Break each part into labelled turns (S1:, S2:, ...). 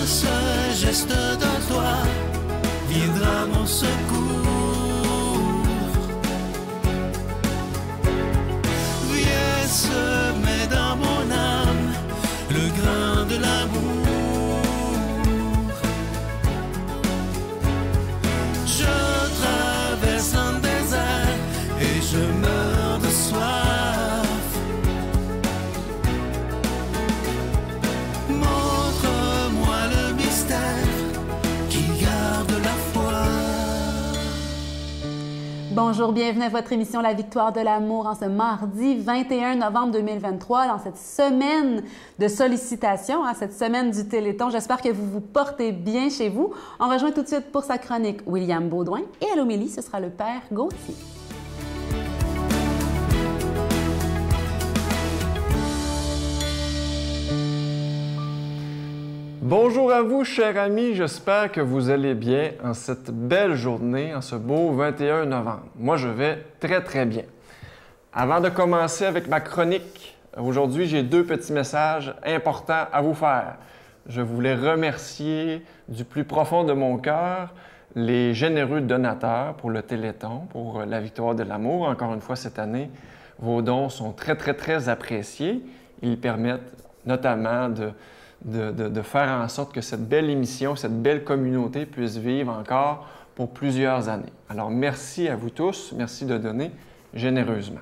S1: ce geste de toi viendra mon secours. Viens semer dans mon âme le grain de l'amour. Je traverse un désert et je meurs de soif. Montre-moi le mystère qui garde la foi.
S2: Bonjour, bienvenue à votre émission La Victoire de l'amour en ce mardi 21 novembre 2023, dans cette semaine de sollicitations, cette semaine du Téléthon. J'espère que vous vous portez bien chez vous. On rejoint tout de suite pour sa chronique William Baudouin et à l'homélie, ce sera le Père Gauthier.
S3: Bonjour à vous, chers amis. J'espère que vous allez bien en cette belle journée, en ce beau 21 novembre. Moi, je vais très, très bien. Avant de commencer avec ma chronique, aujourd'hui, j'ai deux petits messages importants à vous faire. Je voulais remercier du plus profond de mon cœur les généreux donateurs pour le Téléthon, pour la Victoire de l'amour. Encore une fois, cette année, vos dons sont très, très, très appréciés. Ils permettent notamment de faire en sorte que cette belle émission, cette belle communauté puisse vivre encore pour plusieurs années. Alors, merci à vous tous. Merci de donner généreusement.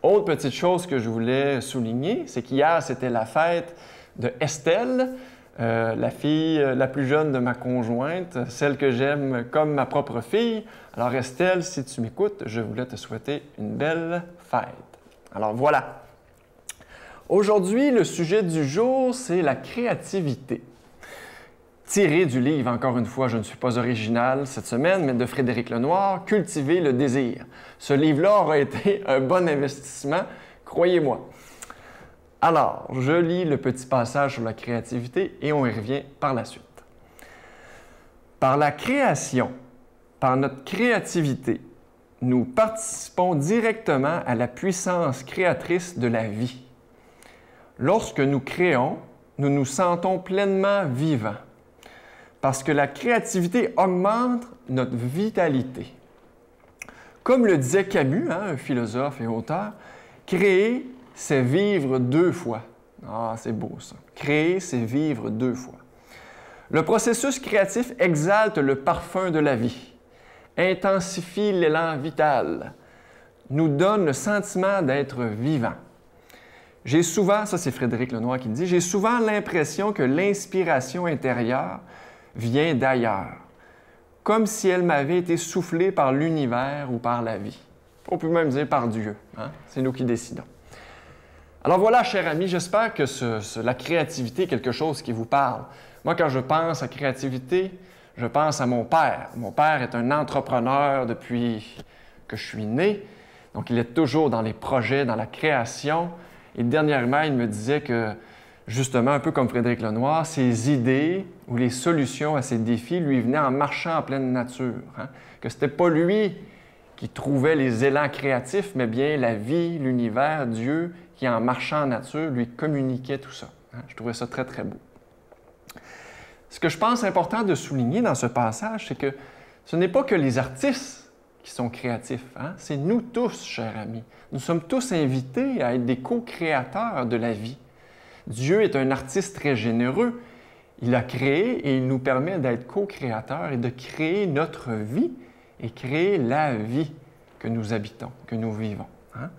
S3: Autre petite chose que je voulais souligner, c'est qu'hier, c'était la fête de Estelle, la fille la plus jeune de ma conjointe, celle que j'aime comme ma propre fille. Alors, Estelle, si tu m'écoutes, je voulais te souhaiter une belle fête. Alors, voilà. Aujourd'hui, le sujet du jour, c'est la créativité. Tiré du livre, encore une fois, je ne suis pas original cette semaine, mais de Frédéric Lenoir, « Cultiver le désir ». Ce livre-là aura été un bon investissement, croyez-moi. Alors, je lis le petit passage sur la créativité et on y revient par la suite. Par la création, par notre créativité, nous participons directement à la puissance créatrice de la vie. Lorsque nous créons, nous nous sentons pleinement vivants parce que la créativité augmente notre vitalité. Comme le disait Camus, un philosophe et auteur, créer, c'est vivre deux fois. Ah, c'est beau ça. Créer, c'est vivre deux fois. Le processus créatif exalte le parfum de la vie, intensifie l'élan vital, nous donne le sentiment d'être vivant. J'ai souvent, ça c'est Frédéric Lenoir qui le dit, j'ai souvent l'impression que l'inspiration intérieure vient d'ailleurs, comme si elle m'avait été soufflée par l'univers ou par la vie. On peut même dire par Dieu, hein? C'est nous qui décidons. Alors voilà, chers amis, j'espère que la créativité est quelque chose qui vous parle. Moi, quand je pense à créativité, je pense à mon père. Mon père est un entrepreneur depuis que je suis né, donc il est toujours dans les projets, dans la création. Et dernièrement, il me disait que, justement, un peu comme Frédéric Lenoir, ses idées ou les solutions à ses défis lui venaient en marchant en pleine nature. Hein? Que ce n'était pas lui qui trouvait les élans créatifs, mais bien la vie, l'univers, Dieu, qui en marchant en nature lui communiquait tout ça. Hein? Je trouvais ça très, très beau. Ce que je pense important de souligner dans ce passage, c'est que ce n'est pas que les artistes qui sont créatifs. Hein? C'est nous tous, chers amis. Nous sommes tous invités à être des co-créateurs de la vie. Dieu est un artiste très généreux. Il a créé et il nous permet d'être co-créateurs et de créer notre vie et créer la vie que nous habitons, que nous vivons. Hein?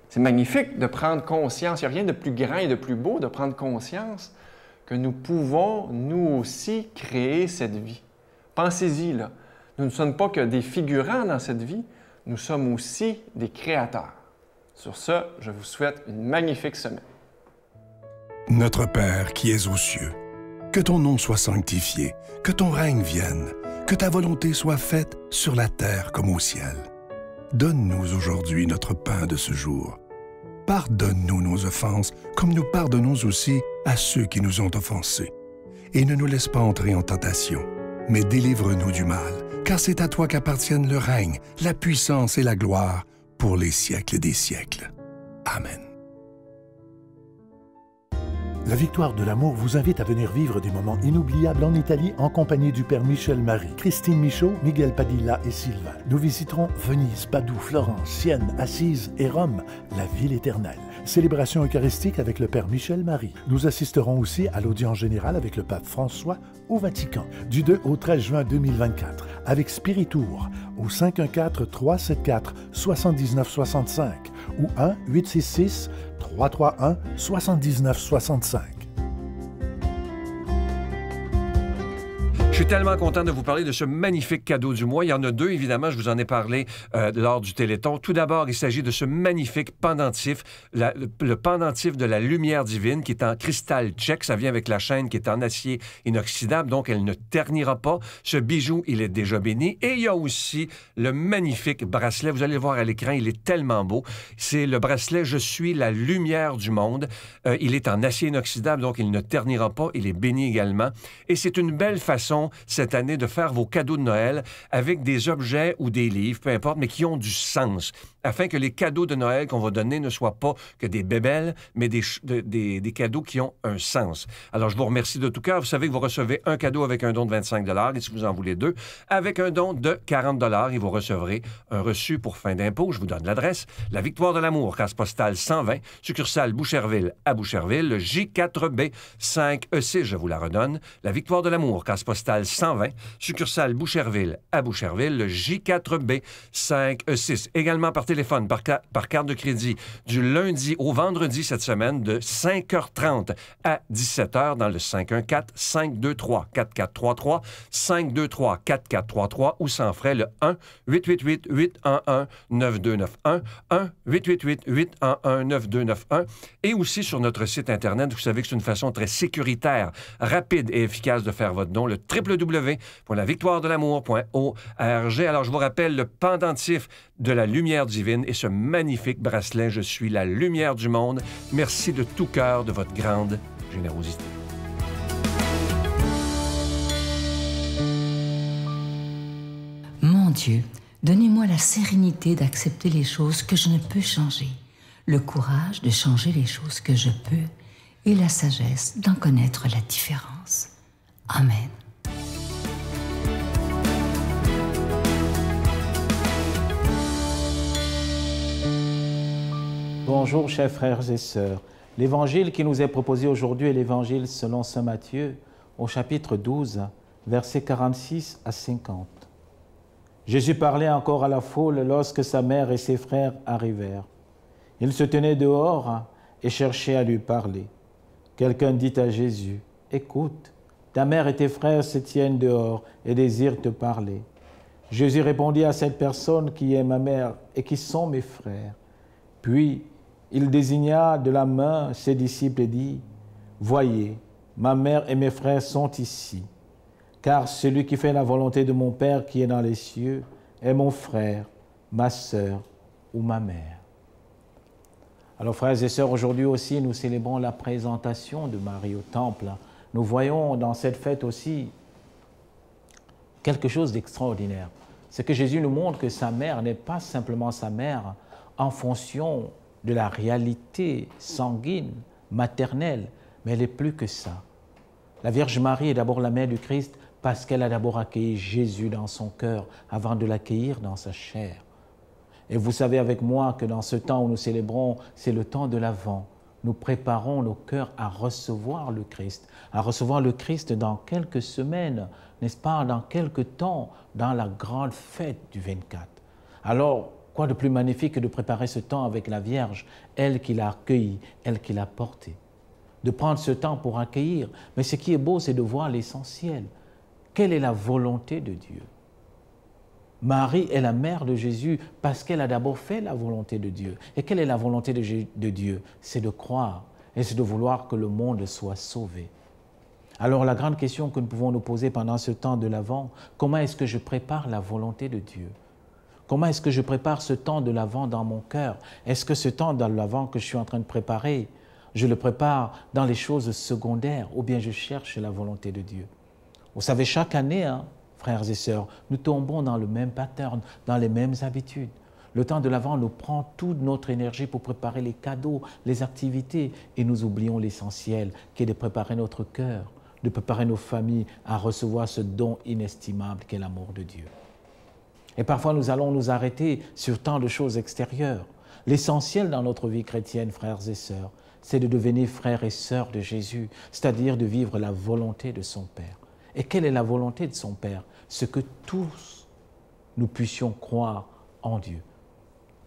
S3: C'est magnifique de prendre conscience. Il n'y a rien de plus grand et de plus beau de prendre conscience que nous pouvons, nous aussi, créer cette vie. Pensez-y, là. Nous ne sommes pas que des figurants dans cette vie, nous sommes aussi des créateurs. Sur ce, je vous souhaite une magnifique semaine.
S4: Notre Père qui es aux cieux, que ton nom soit sanctifié, que ton règne vienne, que ta volonté soit faite sur la terre comme au ciel. Donne-nous aujourd'hui notre pain de ce jour. Pardonne-nous nos offenses, comme nous pardonnons aussi à ceux qui nous ont offensés. Et ne nous laisse pas entrer en tentation, mais délivre-nous du mal, car c'est à toi qu'appartiennent le règne, la puissance et la gloire pour les siècles des siècles. Amen.
S5: La Victoire de l'amour vous invite à venir vivre des moments inoubliables en Italie en compagnie du Père Michel Marie, Christine Michaud, Miguel Padilla et Sylvain. Nous visiterons Venise, Padoue, Florence, Sienne, Assise et Rome, la ville éternelle. Célébration eucharistique avec le Père Michel Marie. Nous assisterons aussi à l'audience générale avec le Pape François au Vatican, du 2 au 13 juin 2024, avec Spiritour au 514-374-7965 ou 1-866-331-7965.
S6: Je suis tellement content de vous parler de ce magnifique cadeau du mois. Il y en a deux, évidemment, je vous en ai parlé lors du Téléthon. Tout d'abord, il s'agit de ce magnifique pendentif, le pendentif de la lumière divine qui est en cristal tchèque. Ça vient avec la chaîne qui est en acier inoxydable, donc elle ne ternira pas. Ce bijou, il est déjà béni. Et il y a aussi le magnifique bracelet. Vous allez le voir à l'écran, il est tellement beau. C'est le bracelet « Je suis la lumière du monde ». Il est en acier inoxydable, donc il ne ternira pas. Il est béni également. Et c'est une belle façon cette année de faire vos cadeaux de Noël avec des objets ou des livres, peu importe, mais qui ont du sens, afin que les cadeaux de Noël qu'on va donner ne soient pas que des bébelles, mais des cadeaux qui ont un sens. Alors, je vous remercie de tout cœur. Vous savez que vous recevez un cadeau avec un don de 25 $, et si vous en voulez deux, avec un don de 40 $, et vous recevrez un reçu pour fin d'impôt. Je vous donne l'adresse. La Victoire de l'amour, case postale 120, succursale Boucherville à Boucherville, le J4B 5E6, je vous la redonne. La Victoire de l'amour, case postale 120, succursale Boucherville à Boucherville, le J4B 5E6. Également par téléphone, par carte de crédit, du lundi au vendredi cette semaine, de 5h30 à 17h dans le 514-523-4433, 523-4433 ou sans frais le 1-888-811-9291, 1-888-811-9291 et aussi sur notre site Internet. Vous savez que c'est une façon très sécuritaire, rapide et efficace de faire votre don, le www.lavictoiredelamour.org. Alors, je vous rappelle le pendentif de la lumière divine et ce magnifique bracelet « Je suis la lumière du monde ». Merci de tout cœur de votre grande générosité.
S7: Mon Dieu, donnez-moi la sérénité d'accepter les choses que je ne peux changer, le courage de changer les choses que je peux et la sagesse d'en connaître la différence. Amen.
S8: Bonjour, chers frères et sœurs. L'évangile qui nous est proposé aujourd'hui est l'évangile selon saint Matthieu, au chapitre 12, versets 46 à 50. Jésus parlait encore à la foule lorsque sa mère et ses frères arrivèrent. Ils se tenaient dehors et cherchaient à lui parler. Quelqu'un dit à Jésus, « Écoute, ta mère et tes frères se tiennent dehors et désirent te parler. » Jésus répondit à cette personne qui est ma mère et qui sont mes frères. Puis, il désigna de la main ses disciples et dit, « Voyez, ma mère et mes frères sont ici. Car celui qui fait la volonté de mon Père qui est dans les cieux est mon frère, ma sœur ou ma mère. » Alors, frères et sœurs, aujourd'hui aussi, nous célébrons la présentation de Marie au Temple. Nous voyons dans cette fête aussi quelque chose d'extraordinaire. C'est que Jésus nous montre que sa mère n'est pas simplement sa mère en fonction de la réalité sanguine, maternelle, mais elle est plus que ça. La Vierge Marie est d'abord la mère du Christ parce qu'elle a d'abord accueilli Jésus dans son cœur avant de l'accueillir dans sa chair. Et vous savez avec moi que dans ce temps où nous célébrons, c'est le temps de l'Avent. Nous préparons nos cœurs à recevoir le Christ dans quelques semaines, n'est-ce pas, dans quelques temps, dans la grande fête du 24. Alors, quoi de plus magnifique que de préparer ce temps avec la Vierge, elle qui l'a accueilli, elle qui l'a porté. De prendre ce temps pour accueillir. Mais ce qui est beau, c'est de voir l'essentiel. Quelle est la volonté de Dieu? Marie est la mère de Jésus parce qu'elle a d'abord fait la volonté de Dieu. Et quelle est la volonté de Dieu? C'est de croire et c'est de vouloir que le monde soit sauvé. Alors la grande question que nous pouvons nous poser pendant ce temps de l'Avent, comment est-ce que je prépare la volonté de Dieu? Comment est-ce que je prépare ce temps de l'Avent dans mon cœur? Est-ce que ce temps de l'Avent que je suis en train de préparer, je le prépare dans les choses secondaires ou bien je cherche la volonté de Dieu? Vous savez, chaque année, frères et sœurs, nous tombons dans le même pattern, dans les mêmes habitudes. Le temps de l'Avent nous prend toute notre énergie pour préparer les cadeaux, les activités, et nous oublions l'essentiel, qui est de préparer notre cœur, de préparer nos familles à recevoir ce don inestimable qu'est l'amour de Dieu. Et parfois, nous allons nous arrêter sur tant de choses extérieures. L'essentiel dans notre vie chrétienne, frères et sœurs, c'est de devenir frères et sœurs de Jésus, c'est-à-dire de vivre la volonté de son Père. Et quelle est la volonté de son Père? Ce que tous nous puissions croire en Dieu.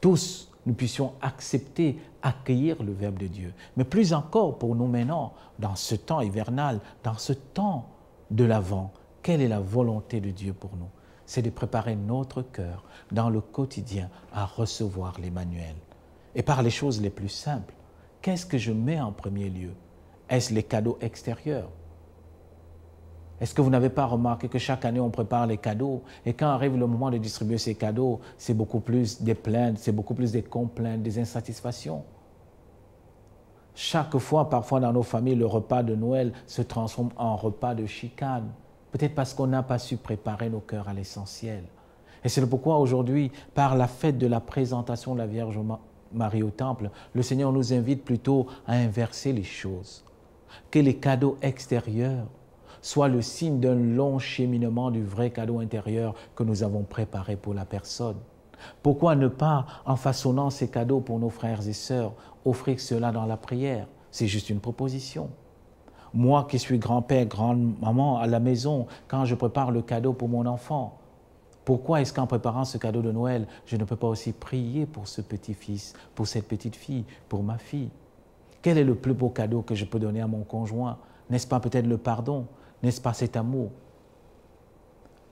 S8: Tous nous puissions accepter, accueillir le Verbe de Dieu. Mais plus encore pour nous maintenant, dans ce temps hivernal, dans ce temps de l'Avent, quelle est la volonté de Dieu pour nous? C'est de préparer notre cœur dans le quotidien à recevoir l'Emmanuel. Et par les choses les plus simples, qu'est-ce que je mets en premier lieu? Est-ce les cadeaux extérieurs? Est-ce que vous n'avez pas remarqué que chaque année on prépare les cadeaux et quand arrive le moment de distribuer ces cadeaux, c'est beaucoup plus des plaintes, c'est beaucoup plus des complaintes, des insatisfactions? Chaque fois, parfois dans nos familles, le repas de Noël se transforme en repas de chicane. Peut-être parce qu'on n'a pas su préparer nos cœurs à l'essentiel. Et c'est pourquoi aujourd'hui, par la fête de la présentation de la Vierge Marie au Temple, le Seigneur nous invite plutôt à inverser les choses. Que les cadeaux extérieurs soient le signe d'un long cheminement du vrai cadeau intérieur que nous avons préparé pour la personne. Pourquoi ne pas, en façonnant ces cadeaux pour nos frères et sœurs, offrir cela dans la prière? C'est juste une proposition. Moi qui suis grand-père, grand-maman à la maison, quand je prépare le cadeau pour mon enfant, pourquoi est-ce qu'en préparant ce cadeau de Noël, je ne peux pas aussi prier pour ce petit-fils, pour cette petite-fille, pour ma fille? Quel est le plus beau cadeau que je peux donner à mon conjoint? N'est-ce pas peut-être le pardon? N'est-ce pas cet amour?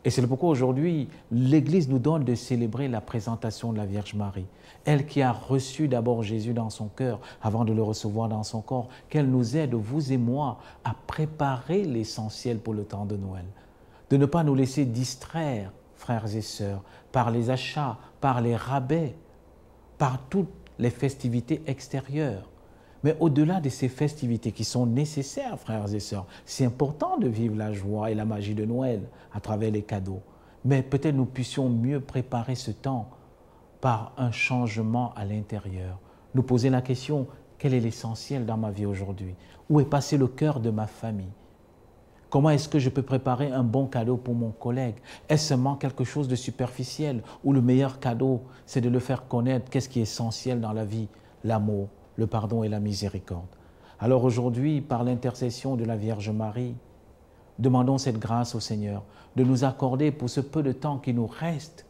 S8: Et c'est pourquoi aujourd'hui, l'Église nous donne de célébrer la présentation de la Vierge Marie. Elle qui a reçu d'abord Jésus dans son cœur avant de le recevoir dans son corps, qu'elle nous aide, vous et moi, à préparer l'essentiel pour le temps de Noël. De ne pas nous laisser distraire, frères et sœurs, par les achats, par les rabais, par toutes les festivités extérieures. Mais au-delà de ces festivités qui sont nécessaires, frères et sœurs, c'est important de vivre la joie et la magie de Noël à travers les cadeaux. Mais peut-être nous puissions mieux préparer ce temps par un changement à l'intérieur. Nous poser la question, quel est l'essentiel dans ma vie aujourd'hui? Où est passé le cœur de ma famille? Comment est-ce que je peux préparer un bon cadeau pour mon collègue? Est-ce seulement quelque chose de superficiel? Ou le meilleur cadeau, c'est de le faire connaître qu'est-ce qui est essentiel dans la vie? L'amour, le pardon et la miséricorde. Alors aujourd'hui, par l'intercession de la Vierge Marie, demandons cette grâce au Seigneur de nous accorder pour ce peu de temps qui nous reste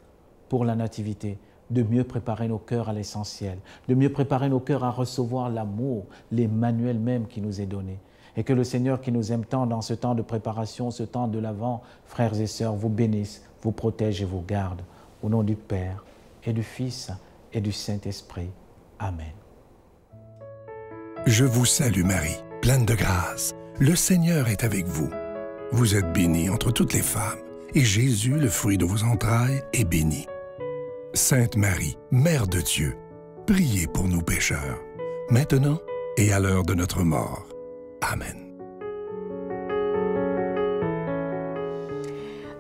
S8: pour la Nativité, de mieux préparer nos cœurs à l'essentiel, de mieux préparer nos cœurs à recevoir l'amour, l'Emmanuel même qui nous est donné. Et que le Seigneur qui nous aime tant dans ce temps de préparation, ce temps de l'Avent, frères et sœurs, vous bénisse, vous protège et vous garde. Au nom du Père et du Fils et du Saint-Esprit. Amen.
S4: Je vous salue Marie, pleine de grâce. Le Seigneur est avec vous. Vous êtes bénie entre toutes les femmes, et Jésus, le fruit de vos entrailles, est béni. Sainte Marie, Mère de Dieu, priez pour nous pécheurs, maintenant et à l'heure de notre mort. Amen.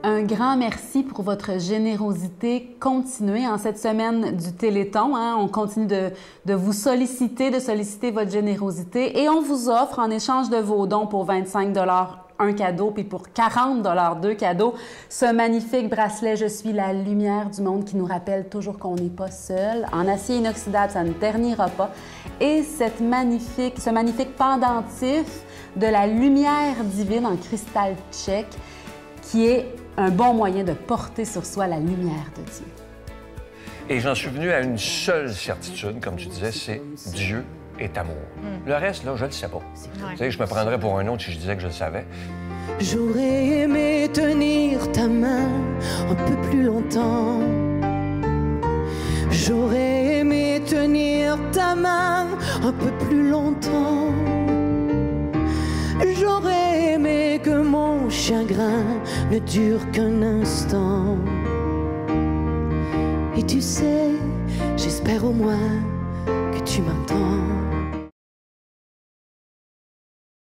S2: Un grand merci pour votre générosité continue en cette semaine du Téléthon. On continue de vous solliciter, de solliciter votre générosité et on vous offre en échange de vos dons pour 25 $ un cadeau, puis pour 40 $ deux cadeaux, ce magnifique bracelet « Je suis la lumière du monde » qui nous rappelle toujours qu'on n'est pas seul. En acier inoxydable, ça ne ternira pas. Et ce magnifique pendentif de la lumière divine en cristal tchèque qui est un bon moyen de porter sur soi la lumière de Dieu.
S6: Et j'en suis venu à une seule certitude, comme tu disais, c'est Dieu est amour. Le reste, là, je le sais pas. Tu sais, je me prendrais pour un autre si je disais que je le savais.
S1: J'aurais aimé tenir ta main un peu plus longtemps. J'aurais aimé tenir ta main un peu plus longtemps. J'aurais aimé que mon chagrin ne dure qu'un instant. Et tu sais, j'espère au moins que tu m'entends.